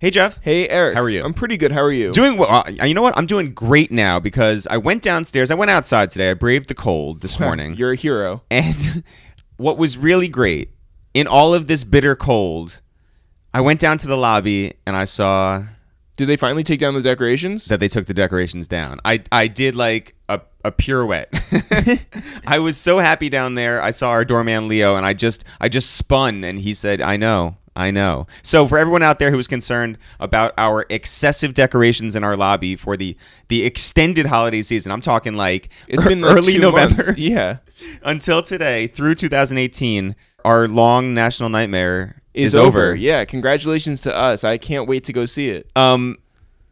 Hey, Jeff. Hey, Eric. How are you? I'm pretty good. How are you? Doing well. You know what? I'm doing great now because I went downstairs. I went outside today. I braved the cold this morning. You're a hero. And what was really great, in all of this bitter cold, I went down to the lobby and I saw... Did they finally take down the decorations? That they took the decorations down. I did like a pirouette. I was so happy down there. I saw our doorman Leo and I just spun and he said, I know. So for everyone out there who was concerned about our excessive decorations in our lobby for the extended holiday season, I'm talking like it's been like early November. Months. Yeah. Until today, through 2018, our long national nightmare is over. Yeah, congratulations to us. I can't wait to go see it.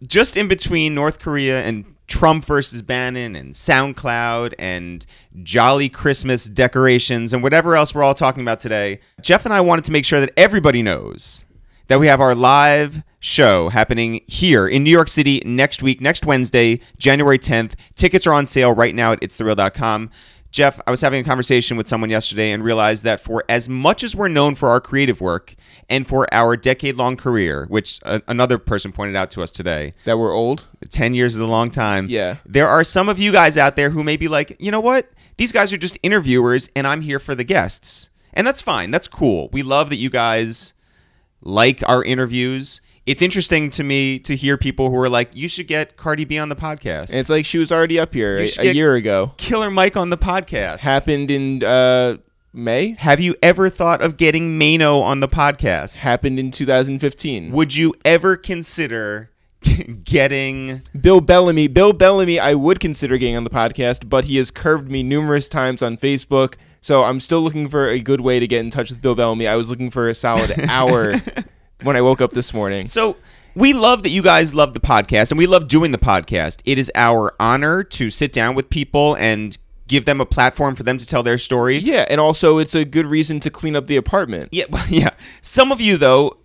Just in between North Korea and Trump versus Bannon and SoundCloud and Jolly Christmas decorations and whatever else we're all talking about today, Jeff and I wanted to make sure that everybody knows that we have our live show happening here in New York City next week, next Wednesday, January 10th. Tickets are on sale right now at ItsTheReal.com. Jeff, I was having a conversation with someone yesterday and realized that for as much as we're known for our creative work and for our decade-long career, which another person pointed out to us today. That we're old? 10 years is a long time. Yeah. There are some of you guys out there who may be like, you know what? These guys are just interviewers and I'm here for the guests. And that's fine. That's cool. We love that you guys like our interviews. It's interesting to me to hear people who are like, you should get Cardi B on the podcast. And it's like she was already up here a year ago. Killer Mike on the podcast. Happened in May. Have you ever thought of getting Mano on the podcast? Happened in 2015. Would you ever consider getting Bill Bellamy? Bill Bellamy, I would consider getting on the podcast, but he has curved me numerous times on Facebook. So I'm still looking for a good way to get in touch with Bill Bellamy. I was looking for a solid hour when I woke up this morning. So we love that you guys love the podcast, and we love doing the podcast. It is our honor to sit down with people and give them a platform for them to tell their story. Yeah, and also it's a good reason to clean up the apartment. Yeah, yeah. Some of you, though,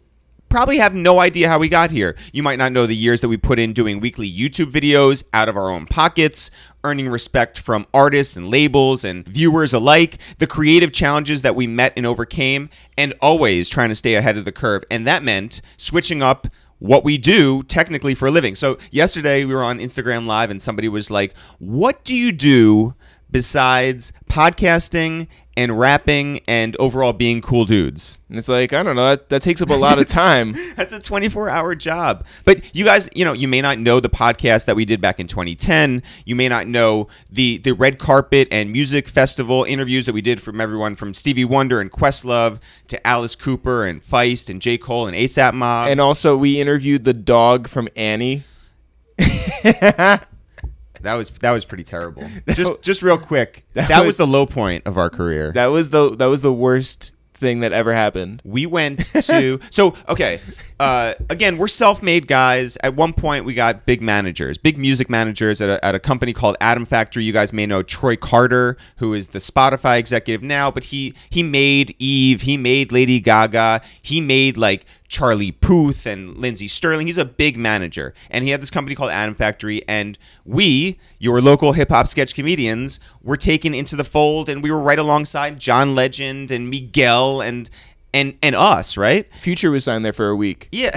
probably have no idea how we got here. You might not know the years that we put in doing weekly YouTube videos out of our own pockets, earning respect from artists and labels and viewers alike, the creative challenges that we met and overcame, and always trying to stay ahead of the curve. And that meant switching up what we do technically for a living. So yesterday we were on Instagram Live and somebody was like, what do you do besides podcasting and rapping and overall being cool dudes? And it's like, I don't know, that takes up a lot of time. That's a 24-hour job. But you guys, you may not know the podcast that we did back in 2010. You may not know the red carpet and music festival interviews that we did from everyone from Stevie Wonder and Questlove to Alice Cooper and Feist and J. Cole and ASAP Mob. And also we interviewed the dog from Annie. That was pretty terrible. Just real quick. That was the low point of our career. That was the worst thing that ever happened. We went to okay. Again, we're self-made guys. At one point, we got big music managers at a company called Adam Factory. You guys may know Troy Carter, who is the Spotify executive now, but he made Eve, he made Lady Gaga, he made like Charlie Puth and Lindsey Sterling. He's a big manager, and he had this company called Adam Factory, and we, your local hip-hop sketch comedians, were taken into the fold, and we were right alongside John Legend and Miguel and us, right? Future was signed there for a week. Yeah.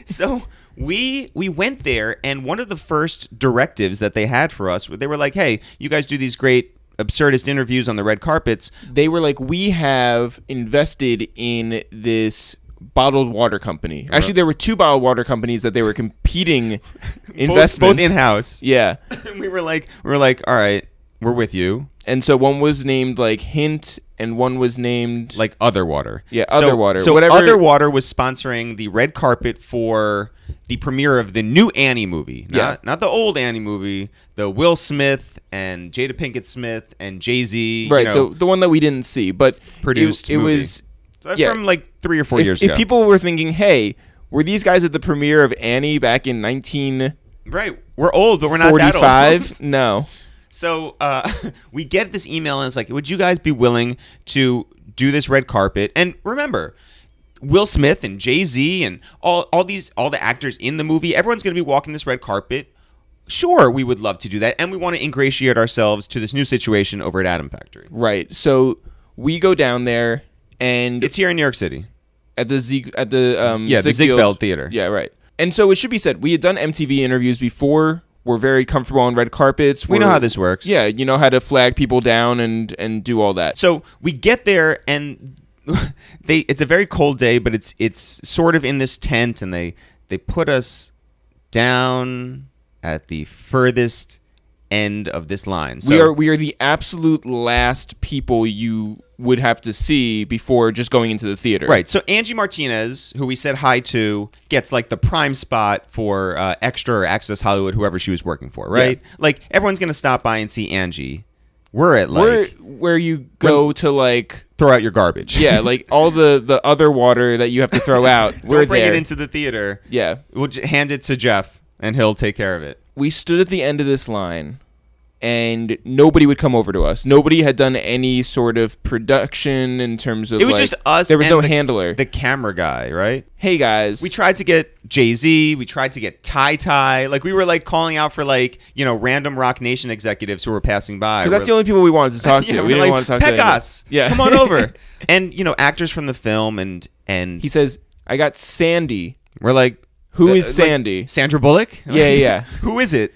So we went there, and one of the first directives that they had for us, they were like, hey, you guys do these great absurdist interviews on the red carpets. They were like, we have invested in this bottled water company. Actually, there were two bottled water companies that they were competing investments. Both in-house. Yeah. And we were like, all right, we're with you. And so one was named like Hint and one was named like Other Water. Yeah, Other Water. So whatever. Other Water was sponsoring the red carpet for the premiere of the new Annie movie. Not the old Annie movie, the Will Smith and Jada Pinkett Smith and Jay-Z. Right, the one that we didn't see, but produced it was from like 3 or 4 years ago. If people were thinking, hey, were these guys at the premiere of Annie back in 1945? Right, we're old, but we're not that old. No. So we get this email, and it's like, would you guys be willing to do this red carpet? And remember, Will Smith and Jay-Z and all the actors in the movie, everyone's going to be walking this red carpet. Sure, we would love to do that, and we want to ingratiate ourselves to this new situation over at Adam Factory. Right. So we go down there, and it's here in New York City at the the Ziegfeld Theater. Yeah, right. And so it should be said, we had done MTV interviews before. We're very comfortable on red carpets. We know how this works. Yeah, you know how to flag people down and do all that. So we get there, and it's a very cold day, but it's sort of in this tent, and they put us down at the furthest end of this line. So we are the absolute last people you would have to see before just going into the theater. Right. So Angie Martinez, who we said hi to, gets like the prime spot for Extra or Access Hollywood, whoever she was working for, right? Yeah. Like everyone's gonna stop by and see Angie. We're at like where you go to like throw out your garbage. Yeah, like all the other water that you have to throw out. Don't bring it into the theater. Yeah, we'll hand it to Jeff, and he'll take care of it. We stood at the end of this line, and nobody would come over to us. Nobody had done any sort of production in terms of. It was just us. There was no the handler. The camera guy, right? Hey guys, we tried to get Jay-Z. We tried to get Ty. Like we were like calling out for like random Rock Nation executives who were passing by. Because that's the only people we wanted to talk to. Yeah, we didn't want to talk to anyone. Us. Yeah, come on over. And actors from the film and he says, I got Sandy. We're like, who is Sandy? Like Sandra Bullock? Yeah. Who is it?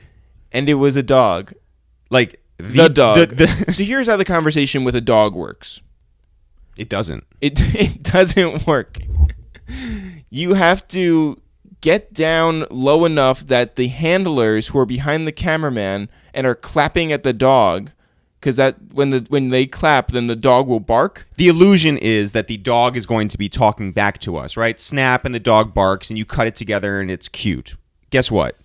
And it was a dog. Like the dog. So here's how the conversation with a dog works. It doesn't. It doesn't work. You have to get down low enough that the handlers who are behind the cameraman and are clapping at the dog, because that when they clap, then the dog will bark. The illusion is that the dog is going to be talking back to us, right? Snap, and the dog barks, and you cut it together, and it's cute. Guess what?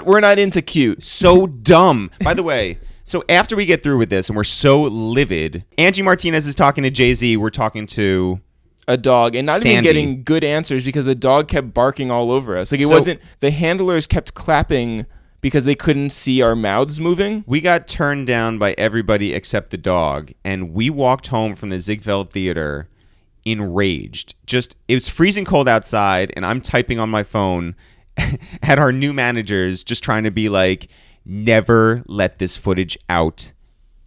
We're not into cute. So dumb. By the way, so after we get through with this, and we're so livid, Angie Martinez is talking to Jay-Z. We're talking to a dog, and not Sandy. even getting good answers because the dog kept barking all over us. Like it wasn't. The handlers kept clapping because they couldn't see our mouths moving. We got turned down by everybody except the dog, and we walked home from the Ziegfeld Theater enraged. It was freezing cold outside, and I'm typing on my phone at our new managers, just trying to be like, never let this footage out,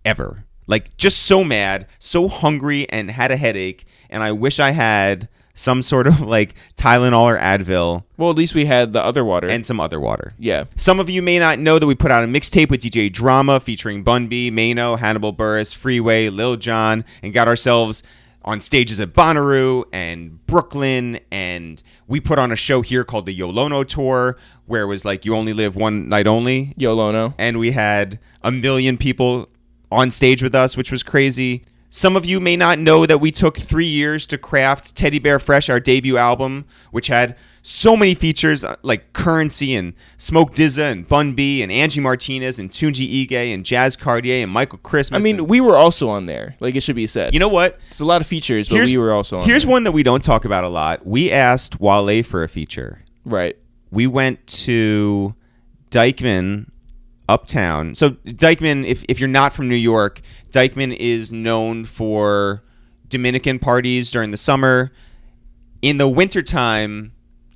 ever. Like, just so mad, so hungry, and had a headache, and I wish I had some sort of like Tylenol or Advil. Well, at least we had the other water. And some other water. Yeah. Some of you may not know that we put out a mixtape with DJ Drama featuring Bun B, Mano, Hannibal Buress, Freeway, Lil Jon, and got ourselves on stages at Bonnaroo and Brooklyn, and we put on a show here called the Yolono Tour, where it was like you only live one night only. Yolono. And we had 1 million people on stage with us, which was crazy. Some of you may not know that we took 3 years to craft Teddy Bear Fresh, our debut album, which had so many features like Currency and Smoke DZA and Bun B and Angie Martinez and Tunji Ige and Jazz Cartier and Michael Christmas. I mean, we were also on there. Like, it should be said. You know what? It's a lot of features, but we were also on Here's there. one that we don't talk about a lot. We asked Wale for a feature. Right. We went to Dykeman uptown. So Dykeman, if you're not from New York, Dykeman is known for Dominican parties during the summer. In the wintertime,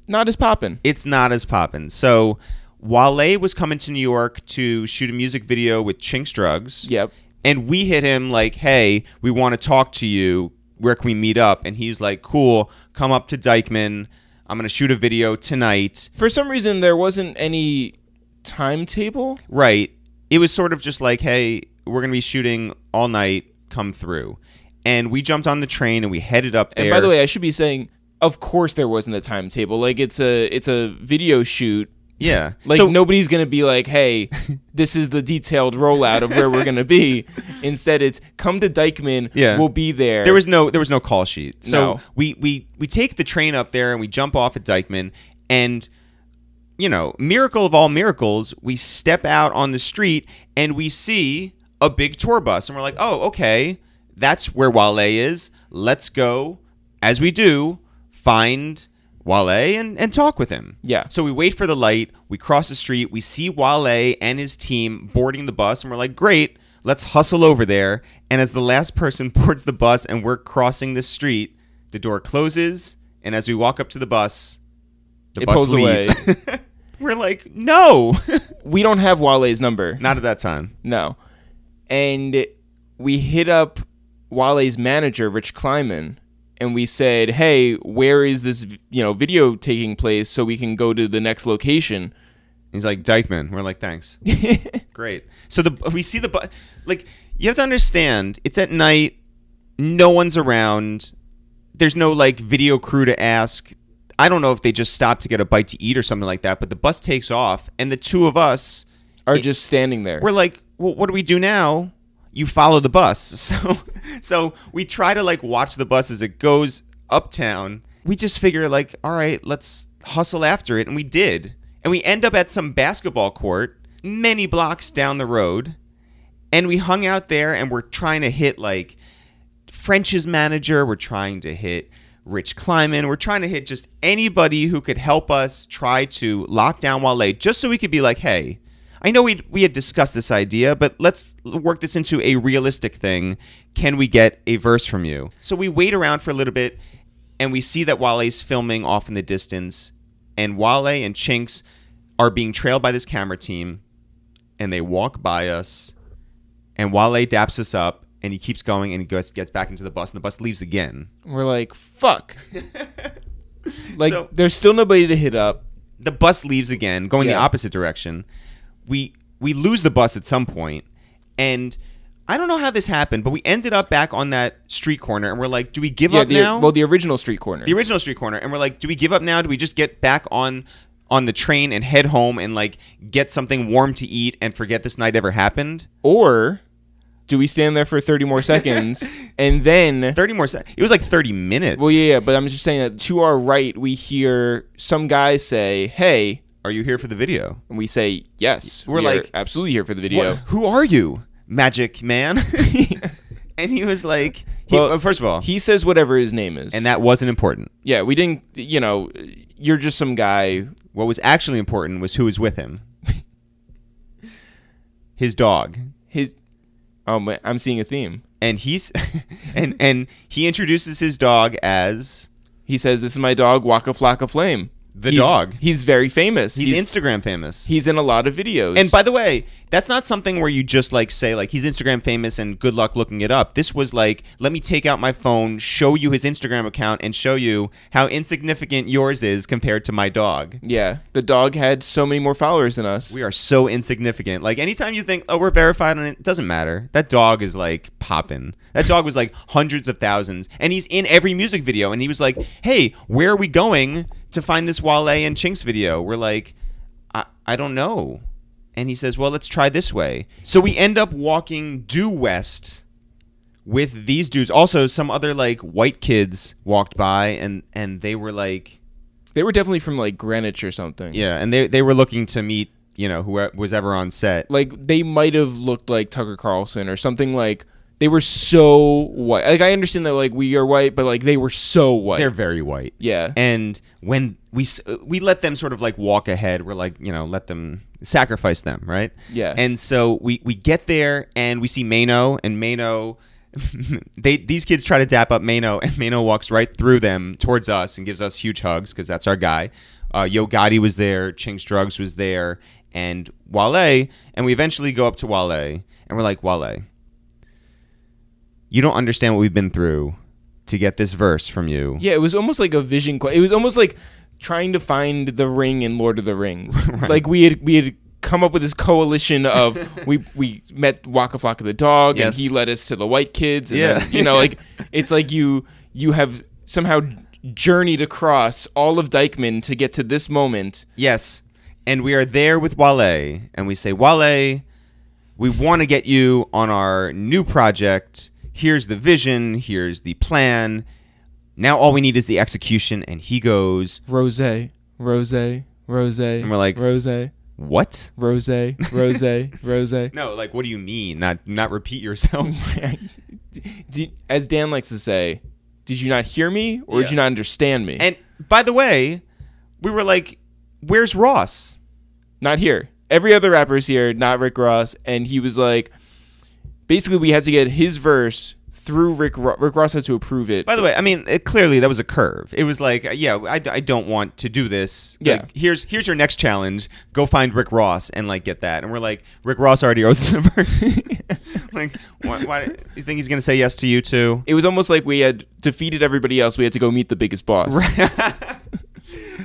not as poppin'. It's not as poppin'. So Wale was coming to New York to shoot a music video with Chinks Drugs. Yep. And we hit him like, hey, we want to talk to you. Where can we meet up? And he's like, cool, come up to Dykeman. I'm going to shoot a video tonight. For some reason, there wasn't any timetable. Right. It was sort of just like, hey, we're going to be shooting all night. Come through. And we jumped on the train and we headed up there. And by the way, I should be saying, of course there wasn't a timetable. Like, it's a video shoot. Yeah. Like, so nobody's going to be like, hey, this is the detailed rollout of where we're going to be. Instead, it's come to Dykeman. Yeah. We'll be there. There was no call sheet. So no. we take the train up there and we jump off at Dykeman, and miracle of all miracles, we step out on the street and we see a big tour bus, and we're like, oh, okay, that's where Wale is. Let's go, as we do, find Wale and talk with him. Yeah. So we wait for the light. We cross the street. We see Wale and his team boarding the bus, and we're like, great, let's hustle over there. And as the last person boards the bus and we're crossing the street, the door closes, and as we walk up to the bus, the bus pulls away. We're like, no. We don't have Wale's number. Not at that time. No. And we hit up Wale's manager, Rich Kleiman, and we said, "Hey, where is this video taking place so we can go to the next location?" He's like, Dykeman. We're like, thanks. Great. So we see the bus. Like, you have to understand, it's at night. No one's around. There's no like video crew to ask. I don't know if they just stopped to get a bite to eat or something like that. But the bus takes off, and the two of us are just standing there. We're like, well, what do we do now? You follow the bus. So we try to like watch the bus as it goes uptown. We just figure like, all right, let's hustle after it, and we did. And we end up at some basketball court many blocks down the road. And we hung out there, and we're trying to hit like French's manager. We're trying to hit Rich Kleiman. We're trying to hit just anybody who could help us try to lock down Wale, just so we could be like, hey, I know we had discussed this idea, but let's work this into a realistic thing. Can we get a verse from you? So we wait around for a little bit, and we see that Wale's filming off in the distance. And Wale and Chinks are being trailed by this camera team, and they walk by us, and Wale daps us up, and he keeps going, and he gets back into the bus, and the bus leaves again. We're like, fuck. Like, so, there's still nobody to hit up. The bus leaves again, going the opposite direction. We lose the bus at some point, and I don't know how this happened, but we ended up back on that street corner, and we're like, do we give up now? Well, the original street corner. The original street corner. And we're like, do we give up now? Do we just get back on the train and head home and like get something warm to eat and forget this night ever happened? Or do we stand there for 30 more seconds and then... 30 more seconds? It was like 30 minutes. Well, yeah, but I'm just saying that to our right, we hear some guy say, hey... Are you here for the video? And we say, yes. We're like... absolutely here for the video. Who are you? Magic man. And he was like, first of all, he says whatever his name is, and that wasn't important. Yeah, we didn't, you're just some guy. What was actually important was who was with him. His dog. I'm seeing a theme. And he's and he introduces his dog as, he says, "This is my dog, Waka Flocka Flame." Dog. He's very famous. He's Instagram famous. He's in a lot of videos. And by the way, that's not something where you just like say like he's Instagram famous and good luck looking it up. This was like, let me take out my phone, show you his Instagram account, and show you how insignificant yours is compared to my dog. Yeah, the dog had so many more followers than us. We are so insignificant. Like anytime you think, oh, we're verified on it, doesn't matter. That dog is like popping. That dog was like hundreds of thousands, and he's in every music video. And he was like, hey, where are we going to find this Wale and Chinks video? We're like, I don't know. And he says, well, let's try this way. So we end up walking due west with these dudes. Also, some other like white kids walked by, and they were like, they were definitely from like Greenwich or something. Yeah, and they were looking to meet, who was ever on set. Like they might have looked like Tucker Carlson or something. Like they were so white. Like I understand that like we are white, but like they were so white. They're very white. Yeah. And when we let them sort of like walk ahead, we're like, let them sacrifice them, right? Yeah. And so we get there and we see Mano, and Mano, these kids try to dap up Mano, and Mano walks right through them towards us and gives us huge hugs because that's our guy. Yo Gotti was there, Chinks Drugs was there, and Wale, and we eventually go up to Wale, and we're like, Wale, you don't understand what we've been through to get this verse from you. Yeah, it was almost like a vision. It was almost like trying to find the ring in Lord of the Rings. Right. Like we had come up with this coalition of we met Waka Flocka the dog, yes, and he led us to the white kids. And then, like it's like you have somehow journeyed across all of Dykeman to get to this moment. Yes, and we are there with Wale, and we say, Wale, we want to get you on our new project. Here's the vision. Here's the plan. Now all we need is the execution. And he goes, Rose, Rose, Rose. And we're like, Rose. What? Rose, Rose, Rose. No, like, what do you mean? Not repeat yourself. As Dan likes to say, did you not hear me or did you not understand me? And by the way, we were like, where's Ross? Not here. Every other rapper's here, not Rick Ross. And he was like, basically, we had to get his verse through Rick Ross had to approve it. By the way, I mean, clearly that was a curve. It was like, yeah, I don't want to do this. Yeah. Like, here's your next challenge. Go find Rick Ross and like get that. And we're like, Rick Ross already owes us a verse. Like, why you think he's gonna say yes to you too? It was almost like we had defeated everybody else. We had to go meet the biggest boss. Right.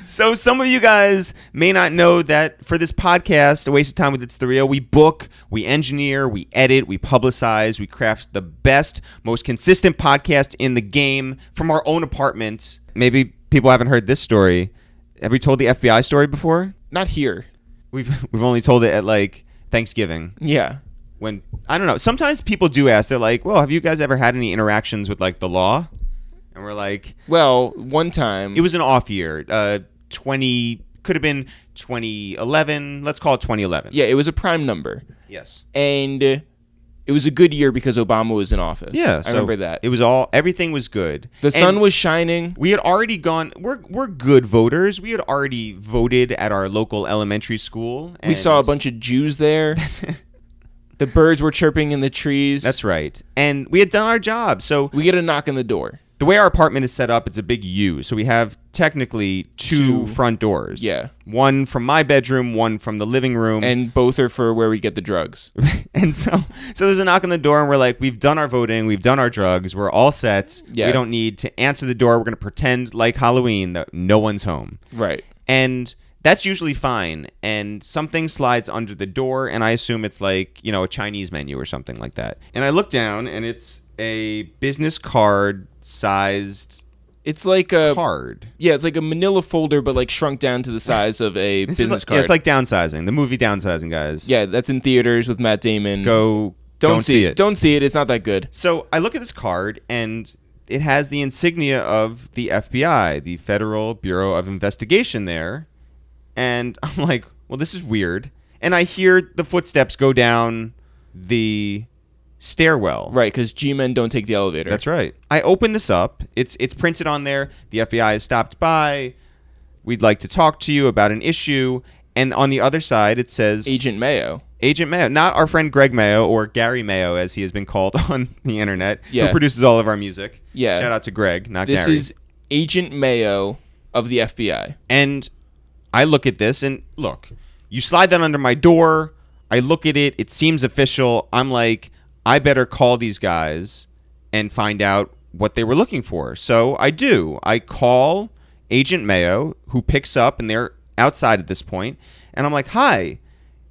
So some of you guys may not know that for this podcast, A Waste of Time with It's The Real, we book, we engineer, we edit, we publicize, we craft the best, most consistent podcast in the game from our own apartment. Maybe people haven't heard this story. Have we told the FBI story before? Not here. We've only told it at like Thanksgiving. Yeah. When I don't know. Sometimes people do ask. They're like, "Well, have you guys ever had any interactions with like the law?" And we're like, well, one time it was an off year. 20 could have been 2011. Let's call it 2011. Yeah, it was a prime number. Yes. And it was a good year because Obama was in office. Yeah, I remember that. It was everything was good. The sun was shining. We had already gone. We're good voters. We had already voted at our local elementary school. We saw a bunch of Jews there. The birds were chirping in the trees. That's right. And we had done our job. So we get a knock on the door. The way our apartment is set up, it's a big U. So we have technically two front doors. Yeah. One from my bedroom, one from the living room. And both are for where we get the drugs. And so there's a knock on the door, and we're like, we've done our voting, we've done our drugs, we're all set. Yeah. We don't need to answer the door. We're going to pretend like Halloween that no one's home. Right. And that's usually fine. And something slides under the door, and I assume it's like, a Chinese menu or something like that. And I look down, and it's a business card sized. It's like a card. Yeah, it's like a manila folder, but like shrunk down to the size of a business card. Yeah, it's like Downsizing, the movie Downsizing, guys. Yeah, that's in theaters with Matt Damon. Don't see it. Don't see it. It's not that good. So I look at this card, and it has the insignia of the FBI, the Federal Bureau of Investigation there. And I'm like, well, this is weird. And I hear the footsteps go down the stairwell. Right, because G-men don't take the elevator. That's right. I open this up. It's printed on there. The FBI has stopped by. We'd like to talk to you about an issue. And on the other side, it says Agent Mayo. Agent Mayo, not our friend Greg Mayo, or Gary Mayo, as he has been called on the internet, yeah. who produces all of our music. Yeah. Shout out to Greg, not This Gary. This is Agent Mayo of the FBI. And I look at this, and look, you slide that under my door. I look at it. It seems official. I'm like, I better call these guys and find out what they were looking for. So I do. I call Agent Mayo, who picks up, and they're outside at this point. And I'm like, hi,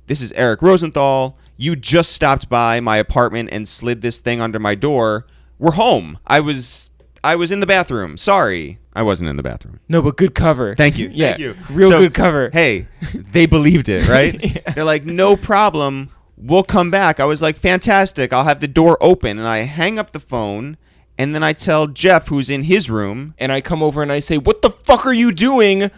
this is Eric Rosenthal. You just stopped by my apartment and slid this thing under my door. We're home. I was in the bathroom. Sorry. I wasn't in the bathroom. No, but good cover. Thank you. Yeah, Thank you. Real good cover. Hey, they believed it, right? Yeah. They're like, no problem. We'll come back. I was like, fantastic. I'll have the door open. And I hang up the phone, and then I tell Jeff, who's in his room. And I come over and I say, what the fuck are you doing?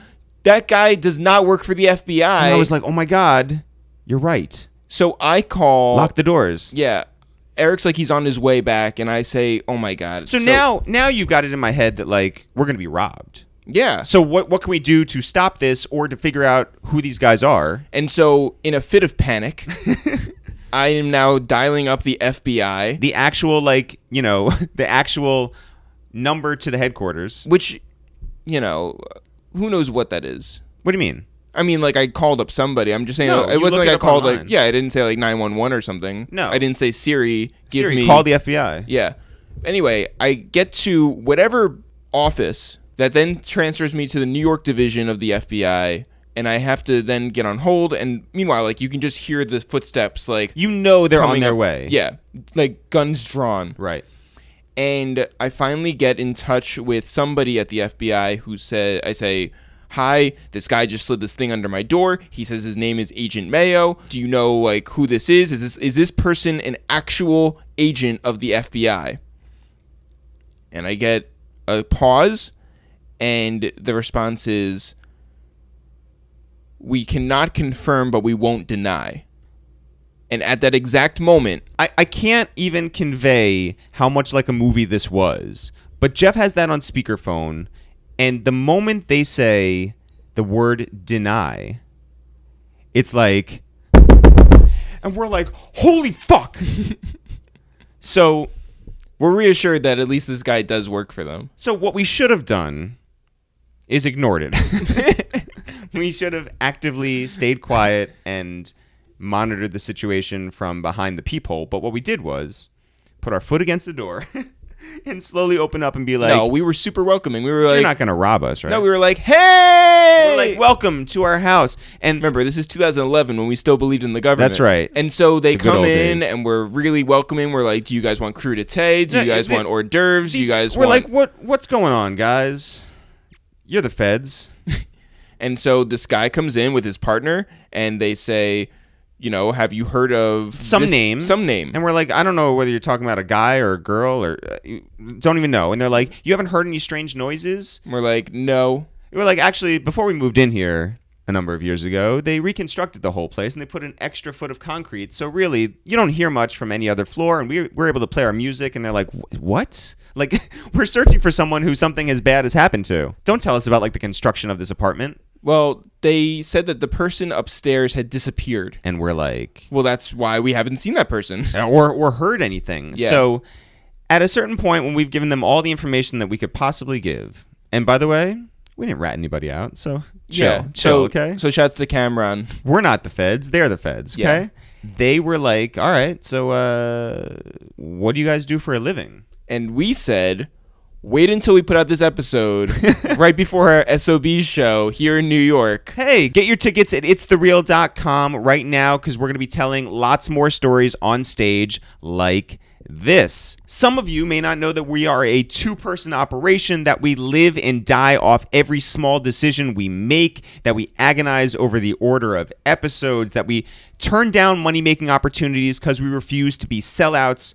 That guy does not work for the FBI. And I was like, oh my God, you're right. So I call. Lock the doors. Yeah. Eric's like, he's on his way back, and I say, oh my God. So now you've got it in my head that like we're gonna be robbed. Yeah. So what can we do to stop this or to figure out who these guys are? And so in a fit of panic, I am now dialing up the FBI. The actual the actual number to the headquarters. Which, who knows what that is? What do you mean? I mean, like, I called up somebody. I'm just saying, No, it you wasn't look like it I up called, online. like, yeah, I didn't say, like, 911 or something. No. I didn't say, Siri, give me. Call the FBI. Yeah. Anyway, I get to whatever office that then transfers me to the New York division of the FBI, and I have to then get on hold. And meanwhile, like, you can just hear the footsteps, like. They're on their up. way. Yeah. Like, guns drawn. Right. And I finally get in touch with somebody at the FBI who I say, hi, this guy just slid this thing under my door. He says his name is Agent Mayo. Do you know, like, who this is? Is this person an actual agent of the FBI? And I get a pause, and the response is, we cannot confirm, but we won't deny. And at that exact moment, I can't even convey how much like a movie this was. But Jeff has that on speakerphone, and the moment they say the word deny, it's like, and we're like, holy fuck. So we're reassured that at least this guy does work for them. So what we should have done is ignored it. We should have actively stayed quiet and monitored the situation from behind the peephole. But what we did was put our foot against the door and slowly open up and be like, no, we were super welcoming. We were you're like, not going to rob us, right? no, we were like, hey! We're like, welcome to our house. And remember, this is 2011 when we still believed in the government. That's right. And so they The good come old in days. and we're really welcoming. We're like, do you guys want crudité? Do you guys want hors d'oeuvres? Do you guys we're want... like, what's going on, guys? You're the feds. And so this guy comes in with his partner and they say, you know, have you heard of Some name. And And we're like, I don't know whether you're talking about a guy or a girl or don't even know. And they're like, you haven't heard any strange noises? we're like, no. We're like, actually, before we moved in here a number of years ago, they reconstructed the whole place and they put an extra foot of concrete. So really, you don't hear much from any other floor. And we're able to play our music. And they're like, what? Like, we're searching for someone who something as bad has happened to. Don't tell us about, like, the construction of this apartment. Well, they said that the person upstairs had disappeared. And we're like... Well, that's why we haven't seen that person. Or heard anything. Yeah. So at a certain point when we've given them all the information that we could possibly give, and by the way, we didn't rat anybody out, so chill, okay? So shouts to Cameron. We're not the feds. They're the feds, okay? Yeah. They were like, all right, so what do you guys do for a living? And we said, wait until we put out this episode right before our SOB's show here in New York. Hey, get your tickets at ItsTheReal.com right now because we're going to be telling lots more stories on stage like this. Some of you may not know that we are a two-person operation, that we live and die off every small decision we make, that we agonize over the order of episodes, that we turn down money-making opportunities because we refuse to be sellouts.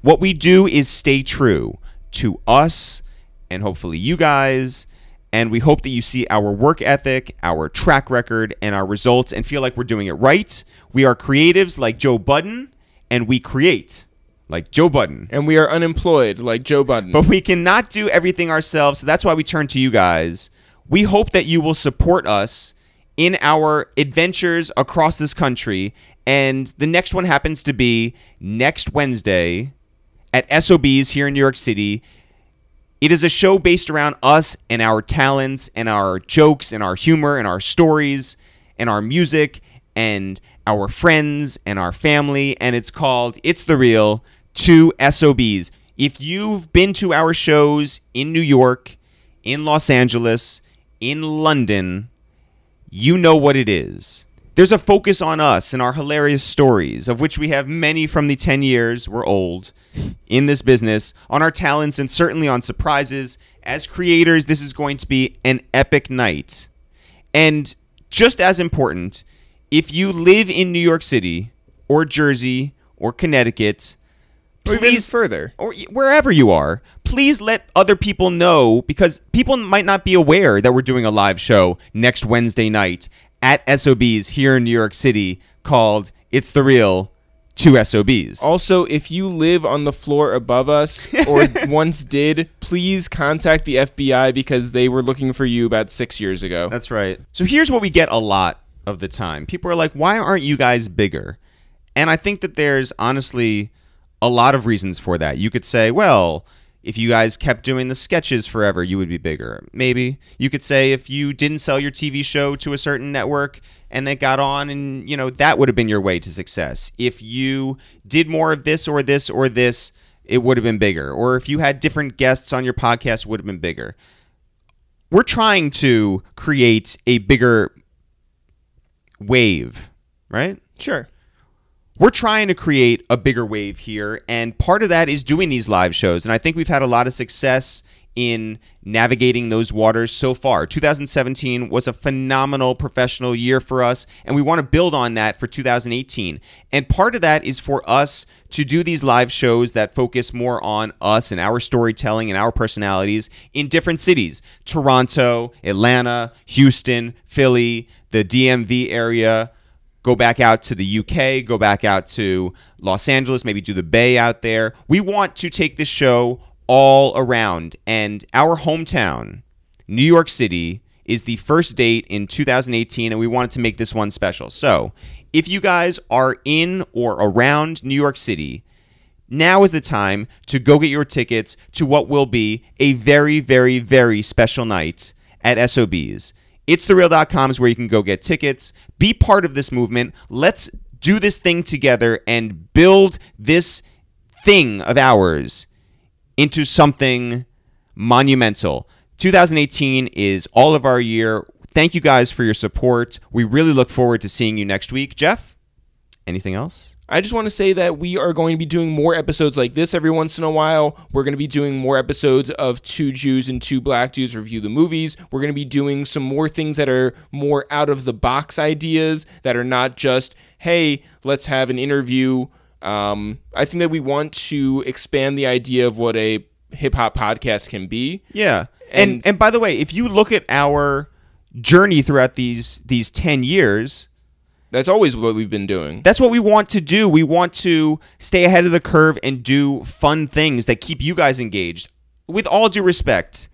What we do is stay true to us and hopefully you guys, and we hope that you see our work ethic, our track record, and our results and feel like we're doing it right. We are creatives like Joe Budden, and we create like Joe Budden. And we are unemployed like Joe Budden. But we cannot do everything ourselves, so that's why we turn to you guys. We hope that you will support us in our adventures across this country, and the next one happens to be next Wednesday at SOB's here in New York City. It is a show based around us and our talents and our jokes and our humor and our stories and our music and our friends and our family, and it's called It's the Real 2 SOBs. If you've been to our shows in New York, in Los Angeles, in London, you know what it is. There's a focus on us and our hilarious stories, of which we have many from the 10 years, we're old, in this business, on our talents, and certainly on surprises. As creators, this is going to be an epic night. And just as important, if you live in New York City, or Jersey, or Connecticut, or even further, or wherever you are, please let other people know, because people might not be aware that we're doing a live show next Wednesday night at SOB's here in New York City called It's the Real 2 SOBs. Also, if you live on the floor above us or once did, please contact the FBI because they were looking for you about 6 years ago. That's right. So here's what we get a lot of the time. People are like, why aren't you guys bigger? And I think that there's honestly a lot of reasons for that. You could say, well, if you guys kept doing the sketches forever, you would be bigger. Maybe. You could say if you didn't sell your TV show to a certain network and they got on and, you know, that would have been your way to success. If you did more of this or this or this, it would have been bigger. Or if you had different guests on your podcast, it would have been bigger. We're trying to create a bigger wave, right? Sure. We're trying to create a bigger wave here, and part of that is doing these live shows, and I think we've had a lot of success in navigating those waters so far. 2017 was a phenomenal professional year for us, and we want to build on that for 2018. And part of that is for us to do these live shows that focus more on us and our storytelling and our personalities in different cities. Toronto, Atlanta, Houston, Philly, the DMV area. Go back out to the UK, go back out to Los Angeles, maybe do the Bay out there. We want to take this show all around, and our hometown, New York City, is the first date in 2018, and we wanted to make this one special. So if you guys are in or around New York City, now is the time to go get your tickets to what will be a very, very, very special night at SOBs. ItsTheReal.com is where you can go get tickets. Be part of this movement. Let's do this thing together and build this thing of ours into something monumental. 2018 is all of our year. Thank you guys for your support. We really look forward to seeing you next week. Jeff, anything else? I just want to say that we are going to be doing more episodes like this every once in a while. We're going to be doing more episodes of Two Jews and Two Black Dudes Review the Movies. We're going to be doing some more things that are more out of the box ideas that are not just, hey, let's have an interview. I think that we want to expand the idea of what a hip-hop podcast can be. Yeah. And by the way, if you look at our journey throughout these 10 years... That's always what we've been doing. That's what we want to do. We want to stay ahead of the curve and do fun things that keep you guys engaged. With all due respect,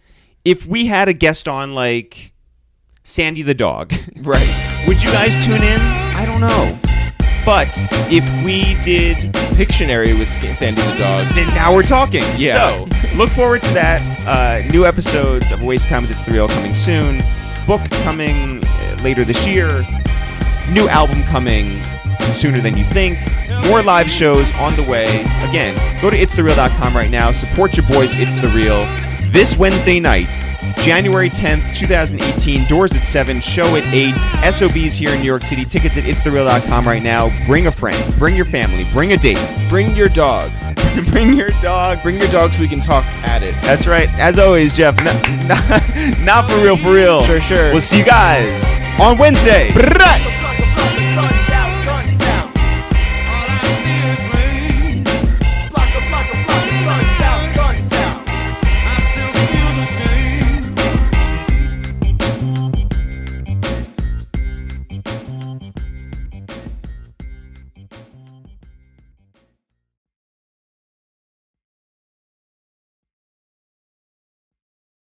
if we had a guest on like Sandy the dog, right? Would you guys tune in? I don't know. But if we did Pictionary with Sandy the dog, then now we're talking. Yeah. So look forward to that. New episodes of A Waste of Time with It's the Real coming soon. Book coming later this year. New album coming sooner than you think. More live shows on the way. Again, go to ItsTheReal.com right now. Support your boys, It's The Real. This Wednesday night, January 10th, 2018. Doors at 7, show at 8. SOBs here in New York City. Tickets at ItsTheReal.com right now. Bring a friend. Bring your family. Bring a date. Bring your dog. Bring your dog. Bring your dog so we can talk at it. That's right. As always, Jeff, not for real, for real. Sure. We'll see you guys on Wednesday.